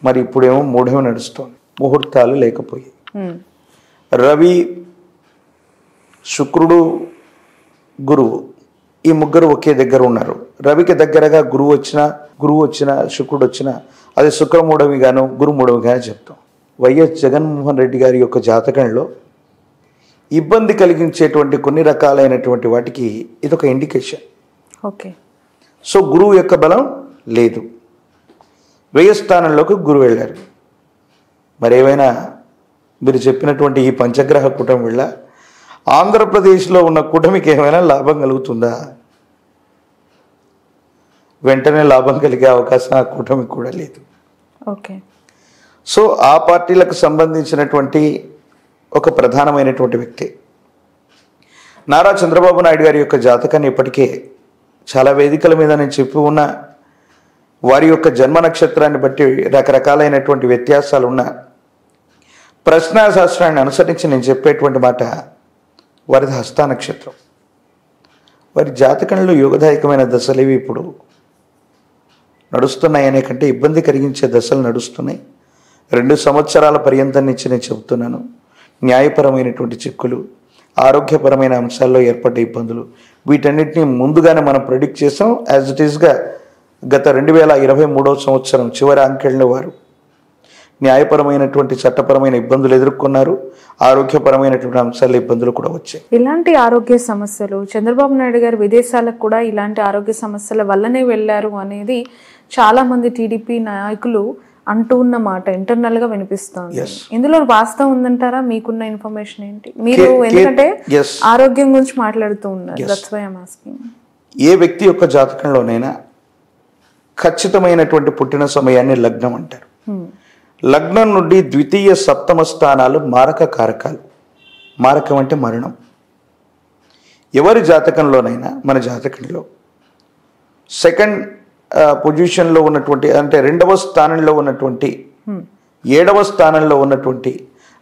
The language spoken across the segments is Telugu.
మరి ఇప్పుడేమో మూఢమే నడుస్తోంది, ముహూర్తాలు లేకపోయాయి. రవి, శుక్రుడు, గురువు ఈ ముగ్గురు ఒకే దగ్గర ఉన్నారు. రవికి దగ్గరగా గురువు వచ్చినా శుక్రుడు వచ్చినా అది శుక్రమూఢమిగాను గురుమూఢమిగాను చెప్తాం. వైఎస్ జగన్మోహన్ రెడ్డి గారి యొక్క జాతకంలో ఇబ్బంది కలిగించేటువంటి కొన్ని రకాలైనటువంటి వాటికి ఇదొక ఇండికేషన్. ఓకే. సో గురువు యొక్క బలం లేదు, వ్యయ స్థానంలోకి గురువు వెళ్ళారు. మరేమైనా మీరు చెప్పినటువంటి ఈ పంచగ్రహ కూటమి వల్ల ఆంధ్రప్రదేశ్లో ఉన్న కూటమికి ఏమైనా లాభం కలుగుతుందా? వెంటనే లాభం కలిగే అవకాశం ఆ కూటమికి కూడా లేదు. ఓకే. సో ఆ పార్టీలకు సంబంధించినటువంటి ఒక ప్రధానమైనటువంటి వ్యక్తి నారా చంద్రబాబు నాయుడు గారి యొక్క జాతకాన్ని ఇప్పటికే చాలా వేదికల మీద నేను చెప్పి ఉన్న వారి యొక్క జన్మ నక్షత్రాన్ని బట్టి రకరకాలైనటువంటి వ్యత్యాసాలు ఉన్న ప్రశ్నాశాస్త్రాన్ని అనుసరించి నేను చెప్పేటువంటి మాట వారిది హస్త నక్షత్రం. వారి జాతకంలో యోగదాయకమైన దశలు ఇవి ఇప్పుడు నడుస్తున్నాయి అనే కంటే ఇబ్బంది కలిగించే దశలు నడుస్తున్నాయి. 2 సంవత్సరాల పర్యంతం నుంచి నేను చెబుతున్నాను. న్యాయపరమైనటువంటి చిక్కులు, ఆరోగ్యపరమైన అంశాల్లో ఏర్పడ్డ ఇబ్బందులు, వీటన్నిటిని ముందుగానే మనం ప్రెడిక్ట్ చేసాం. యాజ్ ఇట్ ఈస్గా గత 2023 సంవత్సరం చివరి అంకెళ్ళ వారు న్యాయపరమైనటువంటి చట్టపరమైన ఇబ్బందులు ఎదుర్కొన్నారు. ఆరోగ్యపరమైనటువంటి అంశాల ఇబ్బందులు కూడా వచ్చాయి. ఇలాంటి ఆరోగ్య సమస్యలు చంద్రబాబు నాయుడు గారు విదేశాలకు కూడా ఇలాంటి ఆరోగ్య సమస్యల వల్లనే వెళ్ళారు అనేది చాలా మంది టీడీపీ నాయకులు అంటూ ఉన్న మాట ఇంటర్నల్ గా వినిపిస్తోంది. ఇందులో వాస్తవం ఉందంటారా? మీకున్న ఇన్ఫర్మేషన్ ఏంటి? మీరు ఎందుకంటే ఆరోగ్యం గురించి మాట్లాడుతూ ఉన్నారు. That's why I am asking. ఏ వ్యక్తి యొక్క జాతకంలోనైనా ఖచ్చితమైనటువంటి పుట్టిన సమయాన్ని లగ్నం అంటారు. లగ్నం నుండి ద్వితీయ సప్తమ స్థానాలు మారక కారకాలు. మారకం అంటే మరణం. ఎవరి జాతకంలోనైనా మన జాతకంలో సెకండ్ పొజిషన్లో ఉన్నటువంటి అంటే 2వ స్థానంలో ఉన్నటువంటి 7వ స్థానంలో ఉన్నటువంటి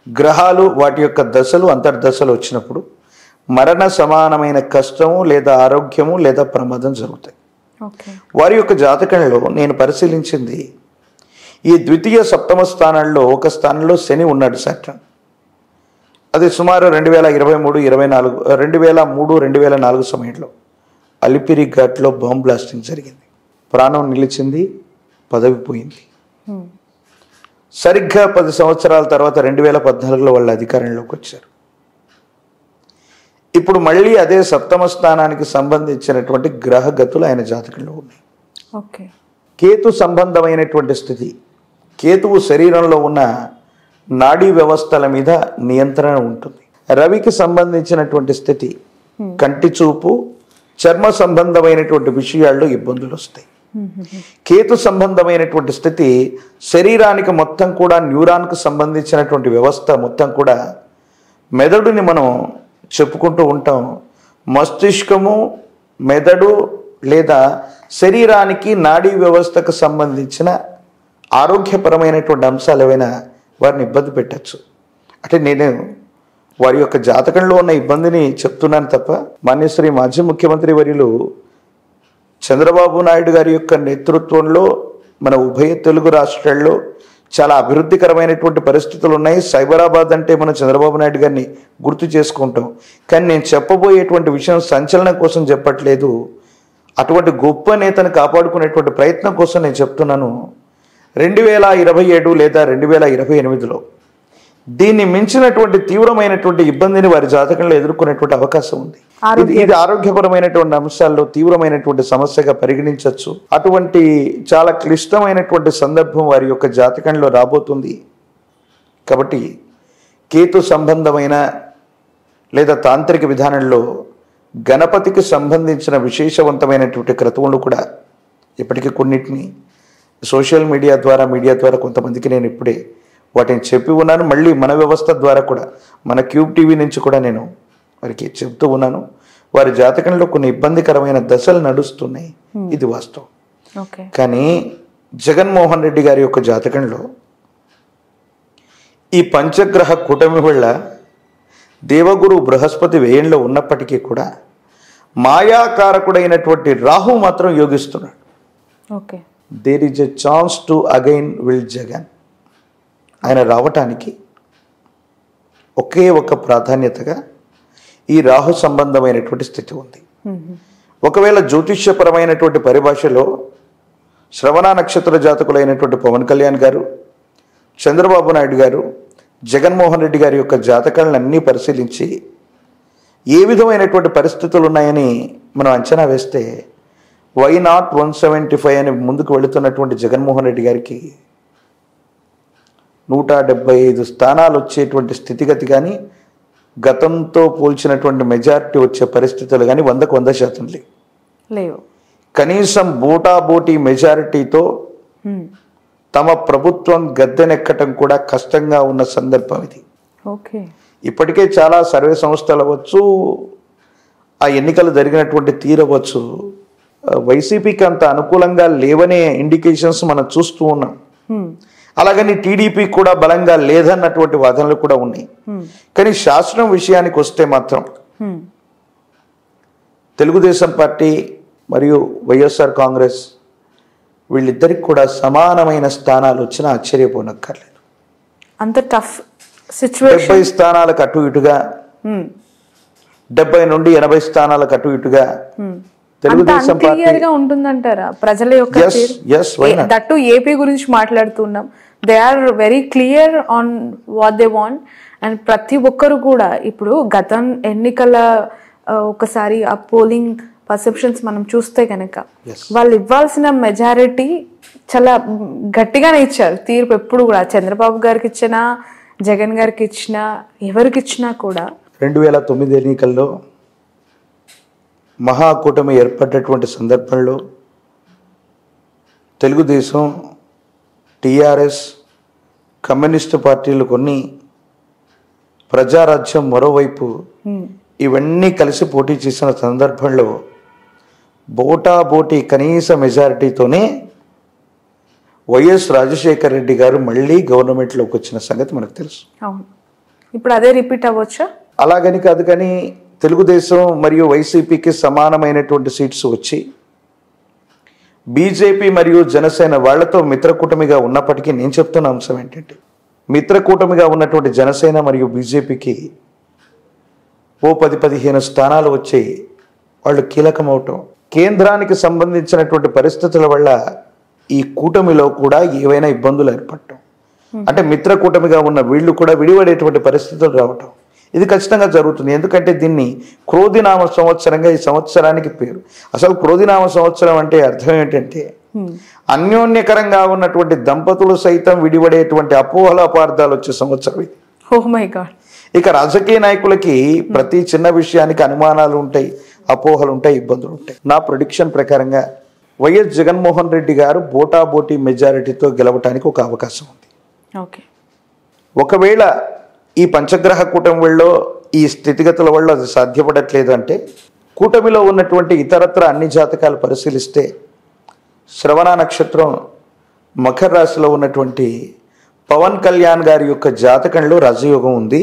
గ్రహాలు వాటి యొక్క దశలు అంతర్దశలు వచ్చినప్పుడు మరణ సమానమైన కష్టము లేదా ఆరోగ్యము లేదా ప్రమాదం జరుగుతాయి. వారి యొక్క జాతకంలో నేను పరిశీలించింది ఈ ద్వితీయ సప్తమ స్థానాల్లో ఒక స్థానంలో శని ఉన్నాడు, సాటర్న్. అది సుమారు 2003-2004 సమయంలో అలిపిరి ఘాట్లో బాంబ్ బ్లాస్టింగ్ జరిగింది. ప్రాణం నిలిచింది, పదవి పోయింది. సరిగ్గా 10 సంవత్సరాల తర్వాత 2014లో వాళ్ళ అధికారంలోకి వచ్చారు. ఇప్పుడు మళ్ళీ అదే సప్తమ స్థానానికి సంబంధించినటువంటి గ్రహగతులు ఆయన జాతకంలో ఉన్నాయి. కేతు సంబంధమైనటువంటి స్థితి. కేతువు శరీరంలో ఉన్న నాడీ వ్యవస్థల మీద నియంత్రణ ఉంటుంది. రవికి సంబంధించినటువంటి స్థితి కంటి చూపు, చర్మ సంబంధమైనటువంటి విషయాల్లో ఇబ్బందులు వస్తాయి. కేతు సంబంధమైనటువంటి స్థితి శరీరానికి మొత్తం కూడా న్యూరాన్కు సంబంధించినటువంటి వ్యవస్థ మొత్తం కూడా మెదడుని మనం చెప్పుకుంటూ ఉంటాం. మస్తిష్కము, మెదడు లేదా శరీరానికి నాడీ వ్యవస్థకు సంబంధించిన ఆరోగ్యపరమైనటువంటి అంశాలు ఏవైనా వారిని ఇబ్బంది పెట్టచ్చు. అంటే నేను వారి యొక్క జాతకంలో ఉన్న ఇబ్బందిని చెప్తున్నాను తప్ప మాన్యశ్రీ మాజీ ముఖ్యమంత్రి వర్యులు చంద్రబాబు నాయుడు గారి యొక్క నేతృత్వంలో మన ఉభయ తెలుగు రాష్ట్రాల్లో చాలా అభివృద్ధికరమైనటువంటి పరిస్థితులు ఉన్నాయి. సైబరాబాద్ అంటే మనం చంద్రబాబు నాయుడు గారిని గుర్తు చేసుకుంటాం. కానీ నేను చెప్పబోయేటువంటి విషయం సంచలనం కోసం చెప్పట్లేదు. అటువంటి గొప్ప నేతను కాపాడుకునేటువంటి ప్రయత్నం కోసం నేను చెప్తున్నాను. 2027 లేదా 2028లో దీన్ని మించినటువంటి తీవ్రమైనటువంటి ఇబ్బందిని వారి జాతకంలో ఎదుర్కొనేటువంటి అవకాశం ఉంది. ఇది ఆరోగ్యపరమైనటువంటి అంశాల్లో తీవ్రమైనటువంటి సమస్యగా పరిగణించవచ్చు. అటువంటి చాలా క్లిష్టమైనటువంటి సందర్భం వారి యొక్క జాతకంలో రాబోతుంది. కాబట్టి కేతు సంబంధమైన లేదా తాంత్రిక విధానంలో గణపతికి సంబంధించిన విశేషవంతమైనటువంటి క్రతువులు కూడా ఇప్పటికీ కొన్నిటిని సోషల్ మీడియా ద్వారా కొంతమందికి నేను ఇప్పుడే వాటిని చెప్పి ఉన్నాను. మళ్ళీ మన వ్యవస్థ ద్వారా కూడా మన క్యూబ్ టీవీ నుంచి కూడా నేను వారికి చెప్తూ ఉన్నాను. వారి జాతకంలో కొన్ని ఇబ్బందికరమైన దశలు నడుస్తున్నాయి, ఇది వాస్తవం. కానీ జగన్మోహన్ రెడ్డి గారి యొక్క జాతకంలో ఈ పంచగ్రహ కూటమి వల్ల దేవగురు బృహస్పతి వ్యయంలో ఉన్నప్పటికీ కూడా మాయాకారకుడైనటువంటి రాహు మాత్రం యోగిస్తున్నాడు. There is a chance to again will Jagan. ఆయన రావటానికి ఒకే ఒక ప్రాధాన్యతగా ఈ రాహు సంబంధమైనటువంటి స్థితి ఉంది. ఒకవేళ జ్యోతిష్యపరమైనటువంటి పరిభాషలో శ్రవణ నక్షత్ర జాతకులైనటువంటి పవన్ కళ్యాణ్ గారు, చంద్రబాబు నాయుడు గారు, జగన్మోహన్ రెడ్డి గారి యొక్క జాతకాలను అన్నీ పరిశీలించి ఏ విధమైనటువంటి పరిస్థితులు ఉన్నాయని మనం అంచనా వేస్తే వై నాట్ 175 అని ముందుకు వెళుతున్నటువంటి జగన్మోహన్ రెడ్డి గారికి 175 స్థానాలు వచ్చేటువంటి స్థితిగతి కానీ, గతంతో పోల్చినటువంటి మెజారిటీ వచ్చే పరిస్థితులు కానీ 100కు 100% లేవు. కనీసం బోటాబోటీ మెజారిటీతో తమ ప్రభుత్వం గద్దెనెక్కటం కూడా కష్టంగా ఉన్న సందర్భం ఇది. ఇప్పటికే చాలా సర్వే సంస్థలు అవ్వచ్చు, ఆ ఎన్నికలు జరిగినటువంటి తీరవచ్చు, వైసీపీకి అంత అనుకూలంగా లేవనే ఇండికేషన్స్ మనం చూస్తూ ఉన్నాం. అలాగని టీడీపీ కూడా బలంగా లేదన్నటువంటి వాదనలు కూడా ఉన్నాయి. కానీ శాసనం విషయానికి వస్తే మాత్రం తెలుగుదేశం పార్టీ మరియు వైఎస్ఆర్ కాంగ్రెస్ వీళ్ళిద్దరికి కూడా సమానమైన స్థానాలు వచ్చినా ఆశ్చర్యపోనక్కర్లేదు. అంత టఫ్ సిచ్యువేషన్. 70 స్థానాలకు అటు ఇటుగా, 70 నుండి 80 స్థానాలకు అటు ఇటుగా తెలుగుదేశం పార్టీ ఉంటుందంటారా ప్రజల యొక్క? దట్టు ఏపీ గురించి మాట్లాడుతున్నాం. They are very clear on what they want. And ప్రతి ఒక్కరు కూడా ఇప్పుడు గతం ఎన్నికల ఒకసారి ఆ పోలింగ్ పర్సెప్షన్స్ మనం చూస్తే కనుక వాళ్ళు ఇవ్వాల్సిన మెజారిటీ చాలా గట్టిగానే ఇచ్చారు తీర్పు. ఎప్పుడు కూడా చంద్రబాబు గారికి ఇచ్చినా, జగన్ గారికి ఇచ్చినా, ఎవరికి ఇచ్చినా కూడా 2009 ఎన్నికల్లో మహాకూటమి ఏర్పడ్డటువంటి సందర్భంలో తెలుగుదేశం, టీఆర్ఎస్, కమ్యూనిస్టు పార్టీలు కొన్ని, ప్రజారాజ్యం మరోవైపు ఇవన్నీ కలిసి పోటీ చేసిన సందర్భంలో బోటాబోటీ కనీస మెజారిటీతోనే వైఎస్ రాజశేఖర రెడ్డి గారు మళ్ళీ గవర్నమెంట్లోకి వచ్చిన సంగతి మనకు తెలుసు. ఇప్పుడు అదే రిపీట్ అవ్వచ్చా? అలాగని కాదు, కానీ తెలుగుదేశం మరియు వైసీపీకి సమానమైనటువంటి సీట్స్ వచ్చి బీజేపీ మరియు జనసేన వాళ్లతో మిత్రకూటమిగా ఉన్నప్పటికీ నేను చెప్తున్న అంశం ఏంటంటే, మిత్రకూటమిగా ఉన్నటువంటి జనసేన మరియు బీజేపీకి ఓ 10-15 స్థానాలు వచ్చి వాళ్ళు కీలకమవటం, కేంద్రానికి సంబంధించినటువంటి పరిస్థితుల వల్ల ఈ కూటమిలో కూడా ఏవైనా ఇబ్బందులు ఏర్పడటం, అంటే మిత్రకూటమిగా ఉన్న వీళ్ళు కూడా విడిపడేటువంటి పరిస్థితులు రావటం, ఇది ఖచ్చితంగా జరుగుతుంది. ఎందుకంటే దీన్ని క్రోధినామ సంవత్సరంగా ఈ సంవత్సరానికి పేరు. అసలు క్రోధినామ సంవత్సరం అంటే అర్థం ఏంటంటే అన్యోన్యకరంగా ఉన్నటువంటి దంపతులు సైతం విడిపడేటువంటి అపోహల అపార్థాలు వచ్చే సంవత్సరం ఇది. Oh my God. ఇక రాజకీయ నాయకులకి ప్రతి చిన్న విషయానికి అనుమానాలు ఉంటాయి, అపోహలు ఉంటాయి, ఇబ్బందులు ఉంటాయి. నా ప్రిడిక్షన్ ప్రకారంగా వైఎస్ జగన్మోహన్ రెడ్డి గారు బోటాబోటీ మెజారిటీతో గెలవటానికి ఒక అవకాశం ఉంది. ఒకవేళ ఈ పంచగ్రహ కూటమి వల్ల, ఈ స్థితిగతుల వల్ల అది సాధ్యపడట్లేదు అంటే, కూటమిలో ఉన్నటువంటి ఇతరత్ర అన్ని జాతకాలు పరిశీలిస్తే శ్రవణ నక్షత్రం మకర రాశిలో ఉన్నటువంటి పవన్ కళ్యాణ్ గారి యొక్క జాతకంలో రాజయోగం ఉంది.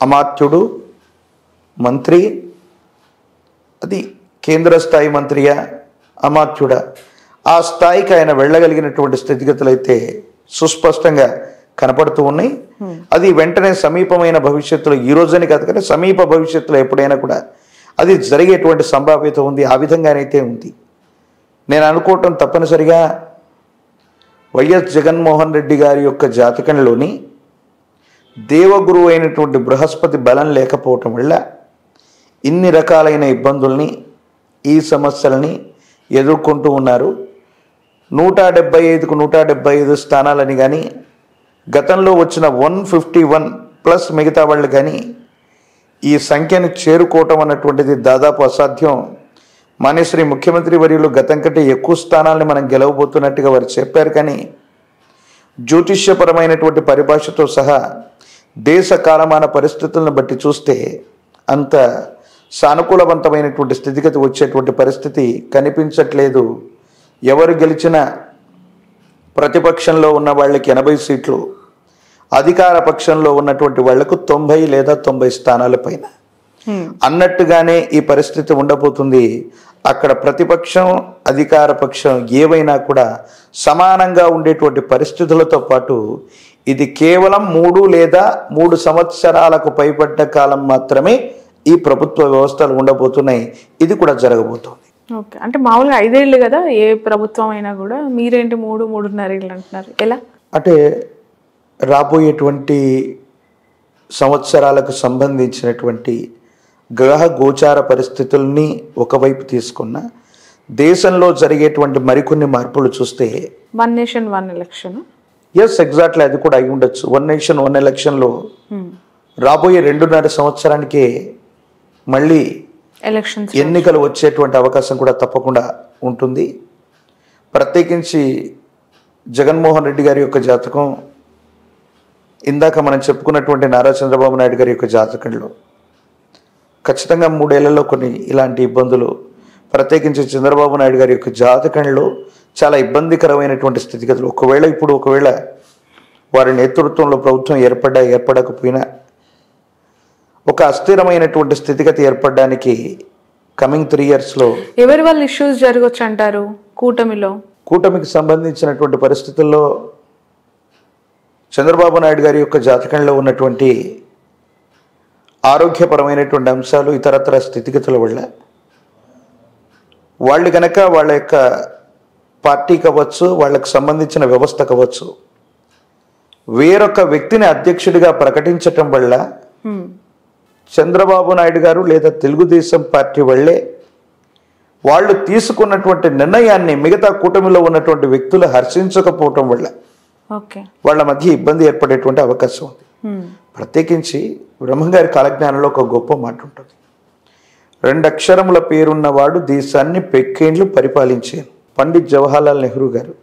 అమాత్యుడు, మంత్రి, అది కేంద్ర స్థాయి మంత్రియా అమాత్యుడా, ఆ స్థాయికి ఆయన వెళ్ళగలిగినటువంటి స్థితిగతులు అయితే సుస్పష్టంగా కనపడుతూ ఉన్నాయి. అది వెంటనే సమీపమైన భవిష్యత్తులో, ఈ రోజుని కాదు కానీ సమీప భవిష్యత్తులో ఎప్పుడైనా కూడా అది జరిగేటువంటి సంభావ్యత ఉంది. ఆ విధంగానైతే ఉంది. నేను అనుకోవటం తప్పనిసరిగా వైఎస్ జగన్మోహన్ రెడ్డి గారి యొక్క జాతకంలోని దేవగురువు అయినటువంటి బృహస్పతి బలం లేకపోవటం వల్ల ఇన్ని రకాలైన ఇబ్బందుల్ని, ఈ సమస్యలని ఎదుర్కొంటూ ఉన్నారు. 175కు 175 స్థానాలని కానీ, గతంలో వచ్చిన 151 ప్లస్ మిగతా వాళ్ళు కానీ ఈ సంఖ్యను చేరుకోవటం అన్నటువంటిది దాదాపు అసాధ్యం. మాన్యశ్రీ ముఖ్యమంత్రి వర్యులు గతం కంటే ఎక్కువ స్థానాలను మనం గెలవబోతున్నట్టుగా వారు చెప్పారు. కానీ జ్యోతిష్యపరమైనటువంటి పరిభాషతో సహా దేశ కాలమాన పరిస్థితులను బట్టి చూస్తే అంత సానుకూలవంతమైనటువంటి స్థితిగతి వచ్చేటువంటి పరిస్థితి కనిపించట్లేదు. ఎవరు గెలిచినా ప్రతిపక్షంలో ఉన్న వాళ్ళకి 80 సీట్లు, అధికార పక్షంలో ఉన్నటువంటి వాళ్లకు 90 లేదా 90 స్థానాల పైన అన్నట్టుగానే ఈ పరిస్థితి ఉండబోతుంది. అక్కడ ప్రతిపక్షం అధికార పక్షం ఏవైనా కూడా సమానంగా ఉండేటువంటి పరిస్థితులతో పాటు ఇది కేవలం 3 లేదా 3 సంవత్సరాలకు పైబడ్డ కాలం మాత్రమే ఈ ప్రభుత్వ వ్యవస్థలు ఉండబోతున్నాయి. ఇది కూడా జరగబోతోంది. ఓకే, అంటే మామూలుగా 5 ఏళ్ళు కదా ఏ ప్రభుత్వం అయినా కూడా, మీరేంటి 3-3.5 ఏళ్ళు అంటున్నారు, ఎలా? అంటే రాబోయేటువంటి సంవత్సరాలకు సంబంధించినటువంటి గ్రహ గోచార పరిస్థితుల్ని ఒకవైపు తీసుకున్న దేశంలో జరిగేటువంటి మరికొన్ని మార్పులు చూస్తే 1 నేషన్ 1 ఎలక్షన్, ఎస్ ఎగ్జాక్ట్లీ అది కూడా అయి ఉండొచ్చు. 1 నేషన్ 1 ఎలక్షన్లో రాబోయే 2.5 సంవత్సరానికే మళ్ళీ ఎన్నికలు వచ్చేటువంటి అవకాశం కూడా తప్పకుండా ఉంటుంది. ప్రత్యేకించి జగన్మోహన్ రెడ్డి గారి యొక్క జాతకం, ఇందాక మనం చెప్పుకున్నటువంటి నారా చంద్రబాబు నాయుడు గారి యొక్క జాతకంలో ఖచ్చితంగా 3 ఏళ్లలో కొన్ని ఇలాంటి ఇబ్బందులు, ప్రత్యేకించి చంద్రబాబు నాయుడు గారి యొక్క జాతకంలో చాలా ఇబ్బందికరమైనటువంటి స్థితిగతులు, ఒకవేళ వారి నేతృత్వంలో ప్రభుత్వం ఏర్పడకపోయినా ఒక అస్థిరమైనటువంటి స్థితిగతి ఏర్పడడానికి కమింగ్ 3 yearsలో ఎవరి వల్ల ఇష్యూస్ జరగవచ్చు అంటారు? కూటమికి సంబంధించినటువంటి పరిస్థితుల్లో చంద్రబాబు నాయుడు గారి యొక్క జాతకంలో ఉన్నటువంటి ఆరోగ్యపరమైనటువంటి అంశాలు, ఇతరత్ర స్థితిగతుల వల్ల వాళ్ళు కనుక వాళ్ళ యొక్క పార్టీ కావచ్చు, వాళ్ళకు సంబంధించిన వ్యవస్థ కావచ్చు, వేరొక వ్యక్తిని అధ్యక్షుడిగా ప్రకటించటం వల్ల చంద్రబాబు నాయుడు గారు లేదా తెలుగుదేశం పార్టీ వల్లే వాళ్ళు తీసుకున్నటువంటి నిర్ణయాన్ని మిగతా కూటమిలో ఉన్నటువంటి వ్యక్తులు హర్షించకపోవటం వల్ల వాళ్ళ మధ్య ఇబ్బంది ఏర్పడేటువంటి అవకాశం ఉంది. ప్రత్యేకించి బ్రహ్మంగారి కాలజ్ఞానంలో ఒక గొప్ప మాట ఉంటుంది, 2 అక్షరముల పేరున్నవాడు దేశాన్ని పెక్కేండ్లు పరిపాలించారు. పండిత్ జవహర్లాల్ నెహ్రూ గారు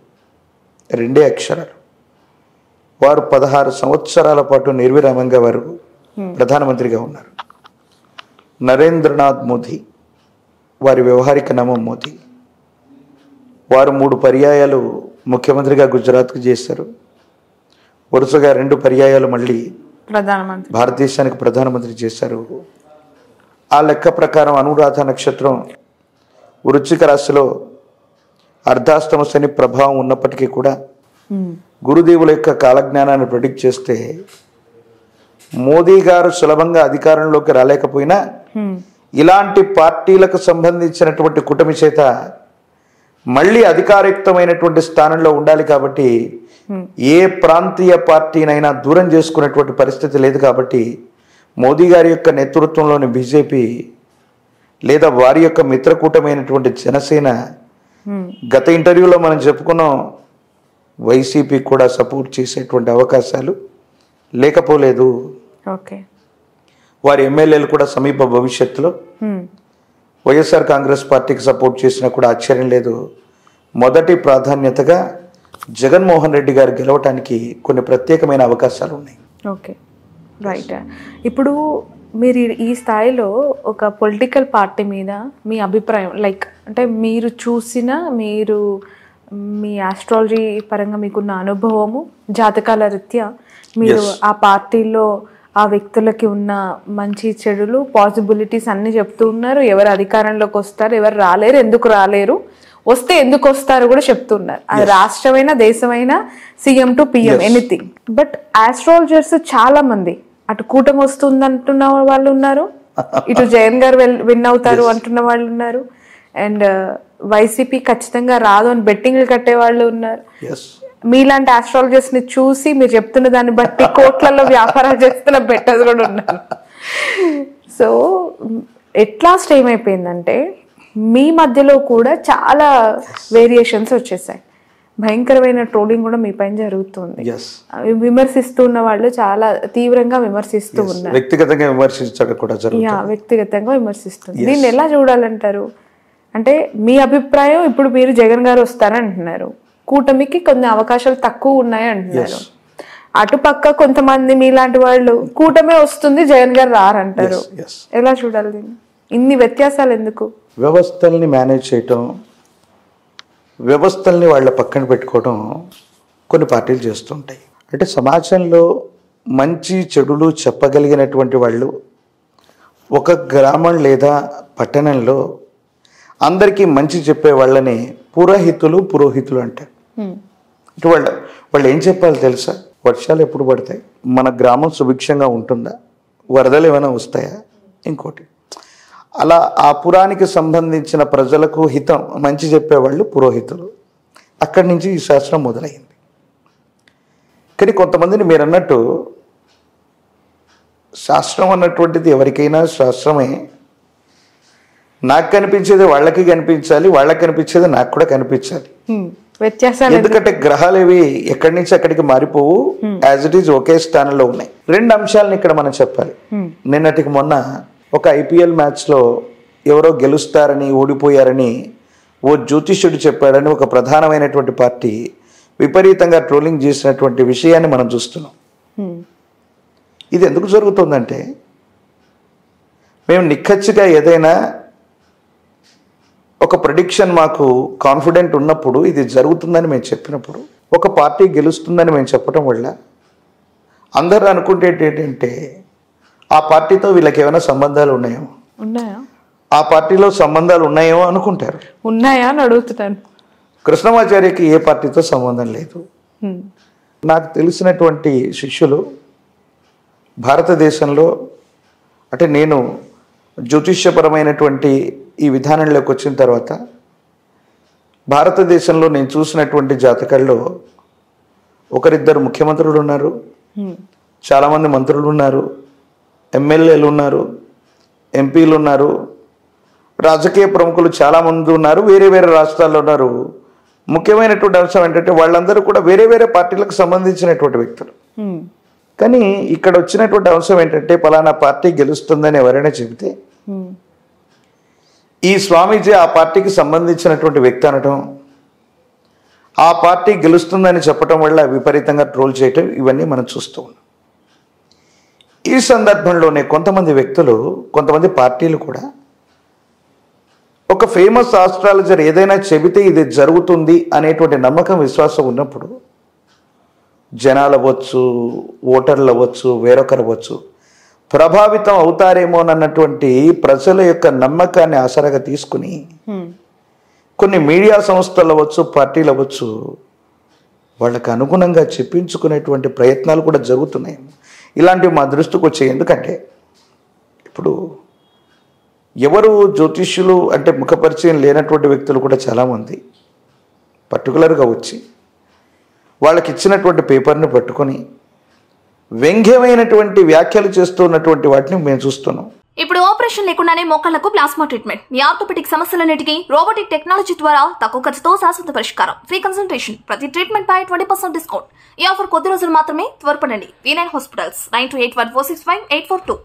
2 అక్షరాలు. వారు 16 సంవత్సరాల పాటు నిర్విరామంగా వారు ప్రధానమంత్రిగా ఉన్నారు. నరేంద్రనాథ్ మోదీ, వారి వ్యవహారిక నామం మోదీ, వారు 3 పర్యాయాలు ముఖ్యమంత్రిగా గుజరాత్కు చేశారు. వరుసగా 2 పర్యాయాలు మళ్ళీ భారతదేశానికి ప్రధానమంత్రి చేశారు. ఆ లెక్క ప్రకారం అనురాధ నక్షత్రం వృశ్చిక రాశిలో అర్ధాష్టమ శని ప్రభావం ఉన్నప్పటికీ కూడా గురుదేవుల యొక్క కాలజ్ఞానాన్ని ప్రెడిక్ట్ చేస్తే మోదీ గారు సులభంగా అధికారంలోకి రాలేకపోయినా ఇలాంటి పార్టీలకు సంబంధించినటువంటి కూటమి చేత మళ్ళీ అధికారయుక్తమైనటువంటి స్థానంలో ఉండాలి కాబట్టి ఏ ప్రాంతీయ పార్టీనైనా దూరం చేసుకునేటువంటి పరిస్థితి లేదు. కాబట్టి మోదీ గారి యొక్క నేతృత్వంలోని బీజేపీ లేదా వారి యొక్క మిత్రకూటమైనటువంటి జనసేన, గత ఇంటర్వ్యూలో మనం చెప్పుకున్నాం, వైసీపీ కూడా సపోర్ట్ చేసేటువంటి అవకాశాలు లేకపోలేదు. వారి ఎమ్మెల్యేలు కూడా సమీప భవిష్యత్తులో వైఎస్ఆర్ కాంగ్రెస్ పార్టీకి సపోర్ట్ చేసినా కూడా ఆశ్చర్యం లేదు. మొదటి ప్రాధాన్యతగా జగన్మోహన్ రెడ్డి గారు గెలవటానికి కొన్ని ప్రత్యేకమైన అవకాశాలు ఉన్నాయి. Okay, right. ఇప్పుడు మీరు ఈ స్థాయిలో ఒక పొలిటికల్ పార్టీ మీద మీ అభిప్రాయం, లైక్ అంటే మీరు చూసిన, మీ ఆస్ట్రాలజీ పరంగా మీకున్న అనుభవము, జాతకాల రీత్యా మీరు ఆ పార్టీలో ఆ వ్యక్తులకి ఉన్న మంచి చెడులు, పాసిబిలిటీస్ అన్నీ చెప్తూ ఉన్నారు. ఎవరు అధికారంలోకి వస్తారు, ఎవరు రాలేరు, ఎందుకు రాలేరు, వస్తే ఎందుకు వస్తారు కూడా చెప్తున్నారు. అది రాష్ట్రమైనా దేశమైనా, CM to PM, anything. But astrologers చాలా మంది అటు కూటమి వస్తుంది అంటున్న వాళ్ళు ఉన్నారు, ఇటు జగన్ గారు విన్ అవుతారు అంటున్న వాళ్ళు ఉన్నారు, అండ్ వైసీపీ ఖచ్చితంగా రాదు అని బెట్టింగ్లు కట్టే వాళ్ళు ఉన్నారు. మీలాంటి ఆస్ట్రాలజర్స్ ని చూసి మీరు చెప్తున్న దాన్ని బట్టి కోట్లలో వ్యాపారాలు చేస్తున్న బెట్టర్స్ కూడా ఉన్నారు. సో ఎట్లా ఏమైపోయిందంటే మీ మధ్యలో కూడా చాలా వేరియేషన్స్ వచ్చేసాయి. భయంకరమైన ట్రోలింగ్ కూడా మీ పైన జరుగుతుంది. విమర్శిస్తున్న వాళ్ళు చాలా తీవ్రంగా విమర్శిస్తూ ఉన్నారు. వ్యక్తిగతంగా విమర్శించడం కూడా జరుగుతుంది. వ్యక్తిగతంగా విమర్శిస్తుంది. దీన్ని ఎలా చూడాలంటారు? అంటే మీ అభిప్రాయం, ఇప్పుడు మీరు జగన్ గారు వస్తారంటున్నారు, కూటమికి కొన్ని అవకాశాలు తక్కువ ఉన్నాయి అంటున్నారు. అటుపక్క కొంతమంది మీలాంటి వాళ్ళు కూటమే వస్తుంది, జగన్ గారు రారంటారు. ఎలా చూడాలి దీన్ని? ఇన్ని వ్యత్యాసాలు ఎందుకు? వ్యవస్థల్ని మేనేజ్ చేయటం, వ్యవస్థల్ని వాళ్ళ పక్కన పెట్టుకోవడం కొన్ని పార్టీలు చేస్తుంటాయి. అంటే సమాజంలో మంచి చెడులు చెప్పగలిగినటువంటి వాళ్ళు ఒక గ్రామం లేదా పట్టణంలో అందరికీ మంచి చెప్పే వాళ్ళని పురోహితులు అంటారు. ఇటు వాళ్ళు ఏం చెప్పాలి తెలుసా? వర్షాలు ఎప్పుడు పడతాయి, మన గ్రామం సుభిక్షంగా ఉంటుందా, వరదలు ఏమైనా వస్తాయా, ఇంకోటి అలా ఆ పురానికి సంబంధించిన ప్రజలకు హితం మంచి చెప్పేవాళ్ళు పురోహితులు. అక్కడి నుంచి ఈ శాస్త్రం మొదలైంది. కానీ కొంతమందిని మీరు అన్నట్టు శాస్త్రం అన్నటువంటిది ఎవరికైనా శాస్త్రమే. నాకు కనిపించేది వాళ్ళకి కనిపించాలి, వాళ్ళకి కనిపించేది నాకు కూడా కనిపించాలి. వ్యత్యాసాలు ఎందుకంటే గ్రహాలు ఇవి ఎక్కడి నుంచి అక్కడికి మారిపోవు, యాజ్ ఇట్ ఈజ్ ఒకే స్థానంలో ఉన్నాయి. రెండు అంశాలను ఇక్కడ మనం చెప్పాలి. నిన్నటికి మొన్న ఒక IPL మ్యాచ్లో ఎవరో గెలుస్తారని ఓడిపోయారని ఓ జ్యోతిష్యుడు చెప్పాడని ఒక ప్రధానమైనటువంటి పార్టీ విపరీతంగా ట్రోలింగ్ చేసినటువంటి విషయాన్ని మనం చూస్తున్నాం. ఇది ఎందుకు జరుగుతుందంటే, మేము నిక్కచ్చిగా ఏదైనా ఒక ప్రెడిక్షన్ మాకు కాన్ఫిడెంట్ ఉన్నప్పుడు, ఇది జరుగుతుందని మేము చెప్పినప్పుడు, ఒక పార్టీ గెలుస్తుందని మేము చెప్పడం వల్ల అందరూ అనుకుంటే ఏంటంటే ఆ పార్టీతో వీళ్ళకి ఏమైనా సంబంధాలు ఉన్నాయో, ఆ పార్టీలో సంబంధాలు ఉన్నాయో అనుకుంటారు. ఉన్నాయా అని అడుగుతున్నాను. కృష్ణమాచార్యకి ఏ పార్టీతో సంబంధం లేదు. నాకు తెలిసినటువంటి శిష్యులు భారతదేశంలో, అంటే నేను జ్యోతిష్యపరమైనటువంటి ఈ విధానంలోకి వచ్చిన తర్వాత భారతదేశంలో నేను చూసినటువంటి జాతకాల్లో ఒకరిద్దరు ముఖ్యమంత్రులు ఉన్నారు, చాలామంది మంత్రులు ఉన్నారు, ఎమ్మెల్యేలు ఉన్నారు, ఎంపీలు ఉన్నారు, రాజకీయ ప్రముఖులు చాలామంది ఉన్నారు, వేరే వేరే రాష్ట్రాల్లో ఉన్నారు. ముఖ్యమైనటువంటి అంశం ఏంటంటే వాళ్ళందరూ కూడా వేరే వేరే పార్టీలకు సంబంధించినటువంటి వ్యక్తులు. కానీ ఇక్కడ వచ్చినటువంటి అంశం ఏంటంటే, పలానా పార్టీ గెలుస్తుందని ఎవరైనా చెబితే ఈ స్వామీజీ ఆ పార్టీకి సంబంధించినటువంటి వ్యక్తి అనటం, ఆ పార్టీ గెలుస్తుందని చెప్పటం వల్ల విపరీతంగా ట్రోల్ చేయటం, ఇవన్నీ మనం చూస్తూ ఉన్నాం. ఈ సందర్భంలోనే కొంతమంది వ్యక్తులు, కొంతమంది పార్టీలు కూడా ఒక ఫేమస్ ఆస్ట్రాలజర్ ఏదైనా చెబితే ఇది జరుగుతుంది అనేటువంటి నమ్మకం, విశ్వాసం ఉన్నప్పుడు జనాలు అవ్వచ్చు, ఓటర్లు అవ్వచ్చు, వేరొకరు అవ్వచ్చు, ప్రభావితం అవుతారేమోనన్నటువంటి ప్రజల యొక్క నమ్మకాన్ని ఆసరాగా తీసుకుని కొన్ని మీడియా సంస్థలు అవ్వచ్చు, పార్టీలు అవ్వచ్చు, వాళ్ళకు అనుగుణంగా చెప్పించుకునేటువంటి ప్రయత్నాలు కూడా జరుగుతున్నాయి. ఇలాంటివి మా దృష్టికి వచ్చాయి. ఎందుకంటే ఇప్పుడు ఎవరు జ్యోతిష్యులు అంటే ముఖపరిచయం లేనటువంటి వ్యక్తులు కూడా చాలామంది పర్టికులర్గా వచ్చి వాళ్ళకి ఇచ్చినటువంటి పేపర్ని పట్టుకొని వ్యంగ్యమైనటువంటి వ్యాఖ్యలు చేస్తూ ఉన్నటువంటి వాటిని మేము చూస్తున్నాం. ఇప్పుడు ఆపరేషన్ లేకుండానే మోకాళ్లకు ప్లాస్మా ట్రీట్మెంట్, మీ ఆర్థోపెడిక్ సమస్యలన్నిటికీ రోబోటిక్ టెక్నాలజీ ద్వారా తక్కువ ఖర్చుతో శాశ్వత పరిష్కారం, ఫ్రీ కన్సల్టేషన్, ప్రతి ట్రీట్మెంట్ పై 20% డిస్కౌంట్. ఈ ఆఫర్ కొద్ది రోజులు మాత్రమే, త్వరపడండి. V9 hospitals 9281465842.